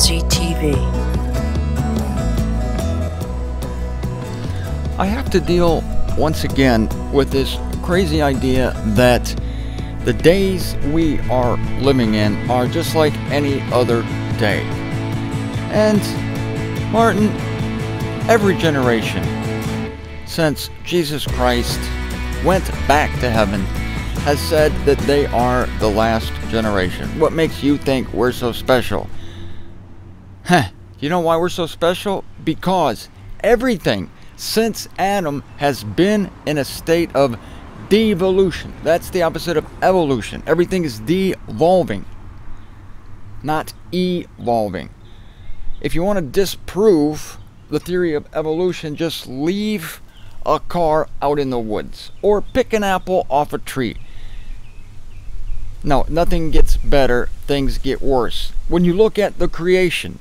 MZTV. I have to deal once again with this crazy idea that the days we are living in are just like any other day. And Martin, every generation since Jesus Christ went back to heaven has said that they are the last generation. What makes you think we're so special? You know why we're so special? Because everything since Adam has been in a state of devolution. That's the opposite of evolution. Everything is devolving, not evolving. If you want to disprove the theory of evolution, just leave a car out in the woods or pick an apple off a tree. No, nothing gets better, things get worse. When you look at the creation,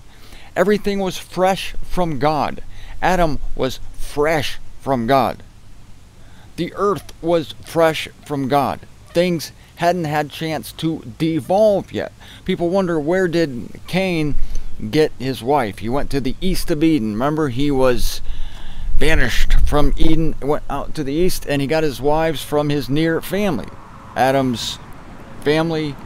everything was fresh from God. Adam was fresh from God. The earth was fresh from God. Things hadn't had chance to devolve yet. People wonder, where did Cain get his wife? He went to the east of Eden. Remember, he was banished from Eden, went out to the east, and he got his wives from his near family. Adam's family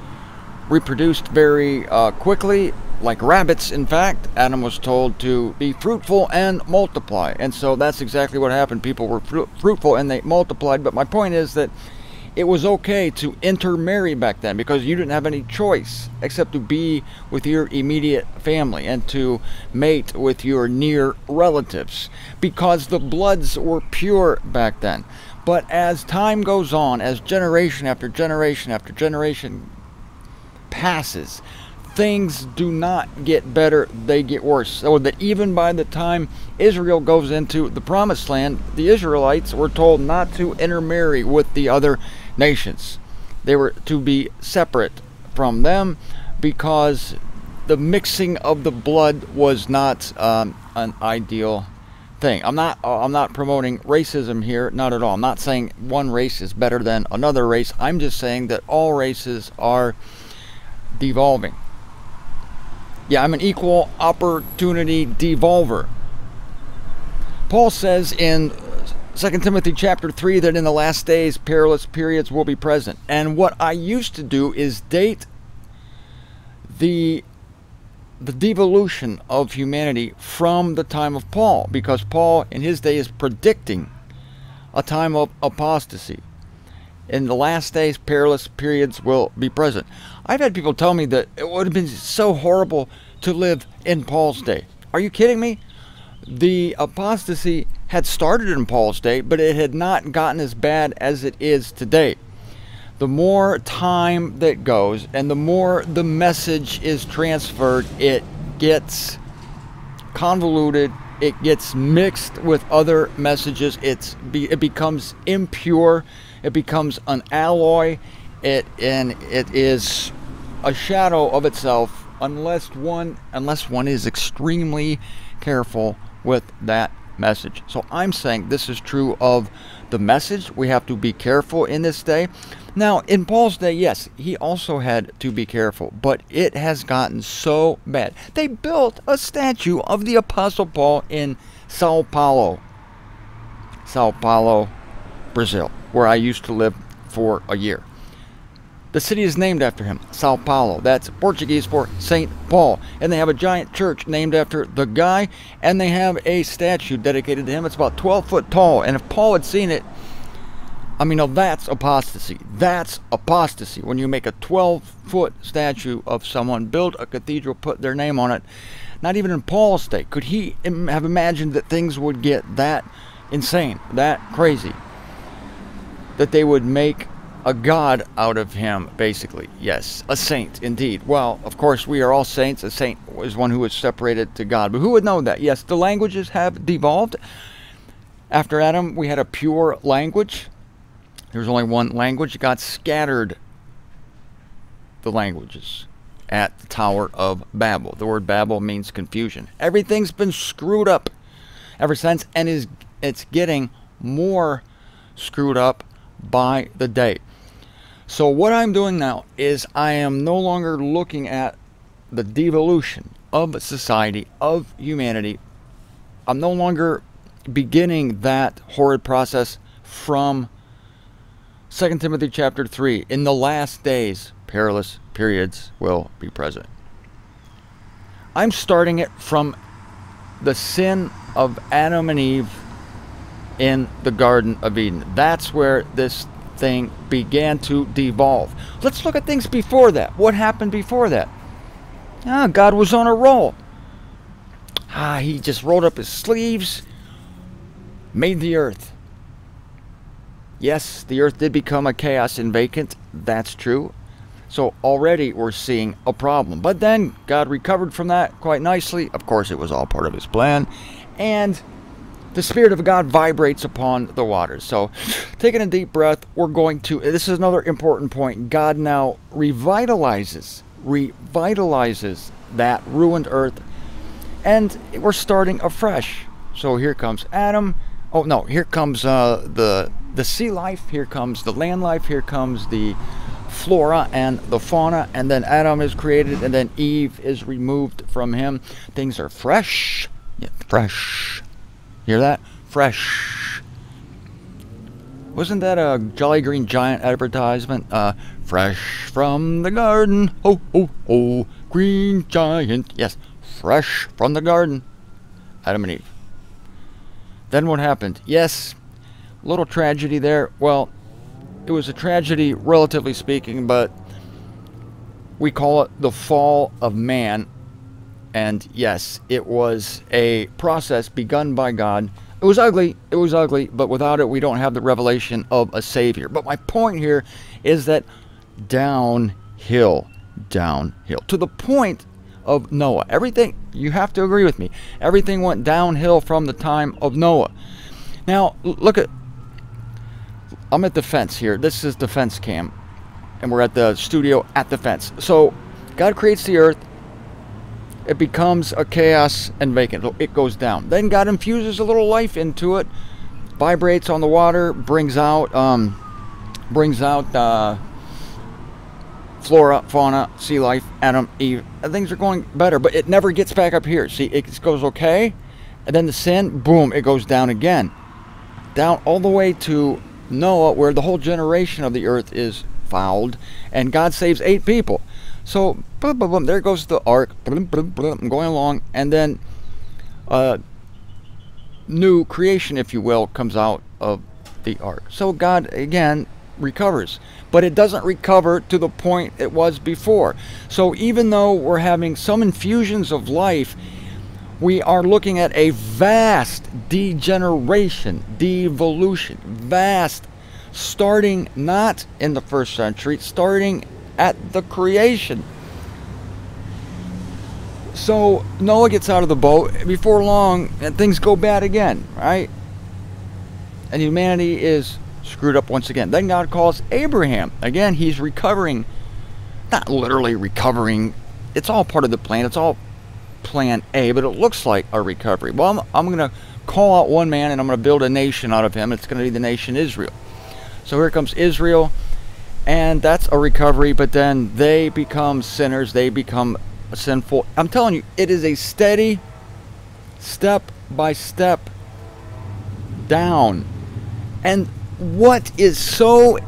reproduced very quickly, like rabbits. In fact, Adam was told to be fruitful and multiply, and so that's exactly what happened. People were fruitful and they multiplied. But my point is that it was okay to intermarry back then, because you didn't have any choice except to be with your immediate family and to mate with your near relatives, because the bloods were pure back then. But as time goes on, as generation after generation after generation passes, things do not get better, they get worse. So that even by the time Israel goes into the promised land, the Israelites were told not to intermarry with the other nations. They were to be separate from them, because the mixing of the blood was not an ideal thing. I'm not promoting racism here, not at all. I'm not saying one race is better than another race. I'm just saying that all races are devolving. Yeah, I'm an equal opportunity devolver. Paul says in 2 Timothy chapter 3 that in the last days perilous periods will be present. And what I used to do is date the devolution of humanity from the time of Paul, because Paul in his day is predicting a time of apostasy. In the last days, perilous periods will be present. I've had people tell me that it would have been so horrible to live in Paul's day. Are you kidding me? The apostasy had started in Paul's day, but it had not gotten as bad as it is today. The more time that goes and the more the message is transferred, it gets convoluted, it gets mixed with other messages, it becomes impure, it becomes an alloy, and it is a shadow of itself unless one is extremely careful with that message. So I'm saying this is true of the message. We have to be careful in this day. Now, in Paul's day, yes, he also had to be careful, but it has gotten so bad. They built a statue of the Apostle Paul in Sao Paulo, Brazil, where I used to live for a year. The city is named after him, Sao Paulo. That's Portuguese for St. Paul. And they have a giant church named after the guy, and they have a statue dedicated to him. It's about 12 foot tall, and if Paul had seen it, I mean, now that's apostasy. That's apostasy. When you make a 12-foot statue of someone, build a cathedral, put their name on it. Not even in Paul's day could he have imagined that things would get that insane, that crazy, that they would make a god out of him, basically. Yes, a saint, indeed. Well, of course, we are all saints. A saint is one who is separated to God. But who would know that? Yes, the languages have devolved. After Adam, we had a pure language. There was only one language. God scattered the languages at the Tower of Babel. The word Babel means confusion. Everything's been screwed up ever since, and it's getting more screwed up by the day. So what I'm doing now is I am no longer looking at the devolution of society, of humanity. I'm no longer beginning that horrid process from 2 Timothy chapter 3. In the last days, perilous periods will be present. I'm starting it from the sin of Adam and Eve in the Garden of Eden. That's where this thing began to devolve. Let's look at things before that. What happened before that? God was on a roll. He just rolled up his sleeves, made the earth. Yes, the earth did become a chaos and vacant. That's true. So already we're seeing a problem. But then God recovered from that quite nicely. Of course, it was all part of his plan. And the Spirit of God vibrates upon the waters. So taking a deep breath, we're going to, this is another important point. God now revitalizes that ruined earth. And we're starting afresh. So here comes Adam. Oh no, here comes the sea life. Here comes the land life. Here comes the flora and the fauna, and then Adam is created, and then Eve is removed from him. Things are fresh. Yeah, fresh. Hear that? Fresh. Wasn't that a Jolly Green Giant advertisement? Fresh from the garden. Ho, ho, ho. Green Giant. Yes, fresh from the garden. Adam and Eve. Then what happened? Yes, a little tragedy there. Well, it was a tragedy, relatively speaking, but we call it the fall of man. And yes, it was a process begun by God. It was ugly, but without it, we don't have the revelation of a Savior. But my point here is that downhill, to the point of Noah. Everything, you have to agree with me, everything went downhill from the time of Noah. Now, look at, I'm at the fence here. This is the fence cam. And we're at the studio at the fence. So, God creates the earth. It becomes a chaos and vacant. It goes down. Then God infuses a little life into it. Vibrates on the water. Brings out flora, fauna, sea life, Adam, Eve. And things are going better. But it never gets back up here. See, it goes okay. And then the sin, boom, it goes down again. Down all the way to Noah, where the whole generation of the earth is fouled, and God saves 8 people. So, boom, boom, boom, there goes the ark, boom, boom, boom, going along, and then new creation, if you will, comes out of the ark. So God, again, recovers. But it doesn't recover to the point it was before. So even though we're having some infusions of life, we are looking at a vast degeneration, devolution, vast, starting not in the 1st century, starting at the creation. So Noah gets out of the boat. Before long, and things go bad again, right? And humanity is screwed up once again. Then God calls Abraham. Again, he's recovering, not literally recovering. It's all part of the plan. It's all plan A, but it looks like a recovery. Well, I'm going to call out one man, and I'm going to build a nation out of him. It's going to be the nation Israel. So here comes Israel, and that's a recovery, but then they become sinners. They become sinful. I'm telling you, it is a steady, step-by-step down. And what is so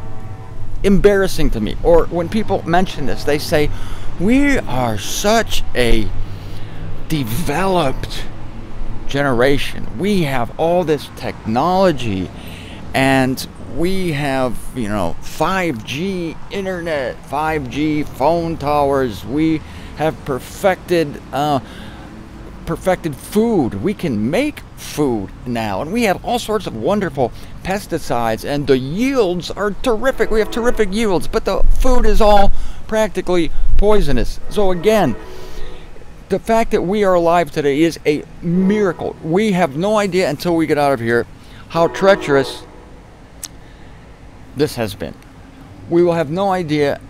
embarrassing to me, or when people mention this, they say, we are such a developed generation. We have all this technology, and we have, 5G internet, 5G phone towers. We have perfected food. We can make food now, and we have all sorts of wonderful pesticides, and the yields are terrific. We have terrific yields, but the food is all practically poisonous. So again, the fact that we are alive today is a miracle. We have no idea until we get out of here how treacherous this has been. We will have no idea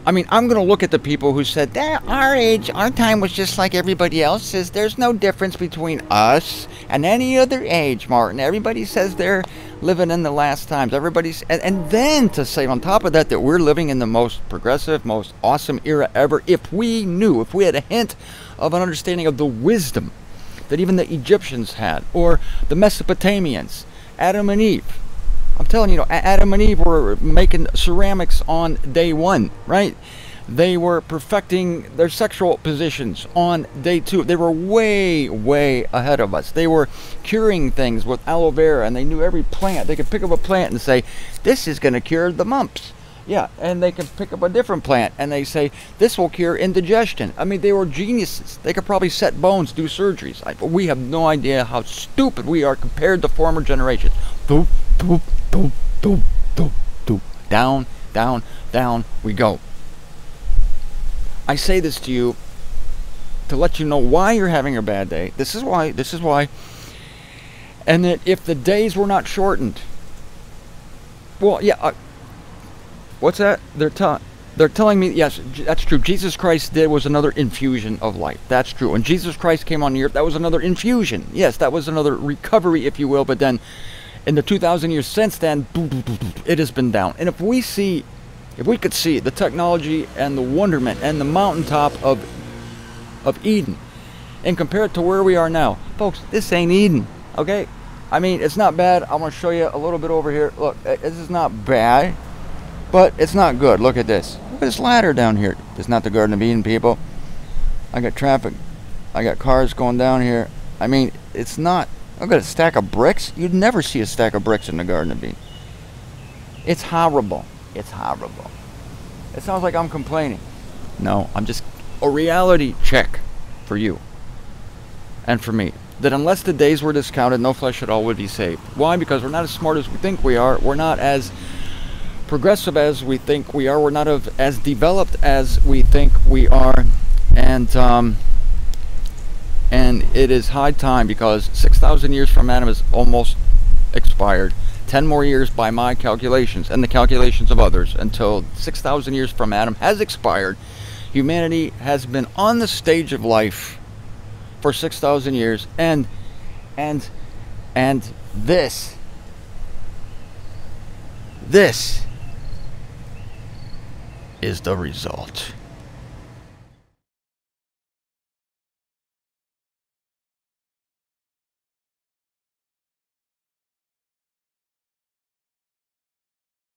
I mean, I'm going to look at the people who said that our age, our time was just like everybody else's. There's no difference between us and any other age, Martin. Everybody says they're living in the last times. Everybody's, and then to say on top of that that we're living in the most progressive, most awesome era ever. If we knew, if we had a hint of an understanding of the wisdom that even the Egyptians had, or the Mesopotamians, Adam and Eve. I'm telling you, Adam and Eve were making ceramics on day one, right? They were perfecting their sexual positions on day two. They were way, way ahead of us. They were curing things with aloe vera, and they knew every plant. They could pick up a plant and say, this is going to cure the mumps. Yeah, and they can pick up a different plant, and they say, this will cure indigestion. I mean, they were geniuses. They could probably set bones, do surgeries. But we have no idea how stupid we are compared to former generations. Doop, doop, doop, doop, doop, doop. Down, down, down we go. I say this to you to let you know why you're having a bad day. This is why. This is why. And that if the days were not shortened, well, yeah. What's that? They're telling me, yes, that's true. Jesus Christ was another infusion of life. That's true. When Jesus Christ came on the earth, that was another infusion. Yes, that was another recovery, if you will. But then, in the 2,000 years since then, it has been down. And if we could see the technology and the wonderment and the mountaintop of Eden, and compare it to where we are now, folks, this ain't Eden. Okay, I mean, it's not bad. I'm gonna show you a little bit over here. Look, this is not bad. But it's not good. Look at this. Look at this ladder down here. It's not the Garden of Eden, people. I got traffic. I got cars going down here. I mean, it's not. Look at a stack of bricks. You'd never see a stack of bricks in the Garden of Eden. It's horrible. It's horrible. It sounds like I'm complaining. No, I'm just a reality check for you and for me. That unless the days were discounted, no flesh at all would be saved. Why? Because we're not as smart as we think we are. We're not as progressive as we think we are. We're not as developed as we think we are, and it is high time, because 6,000 years from Adam is almost expired. 10 more years by my calculations and the calculations of others until 6,000 years from Adam has expired. Humanity has been on the stage of life for 6,000 years, and this is the result.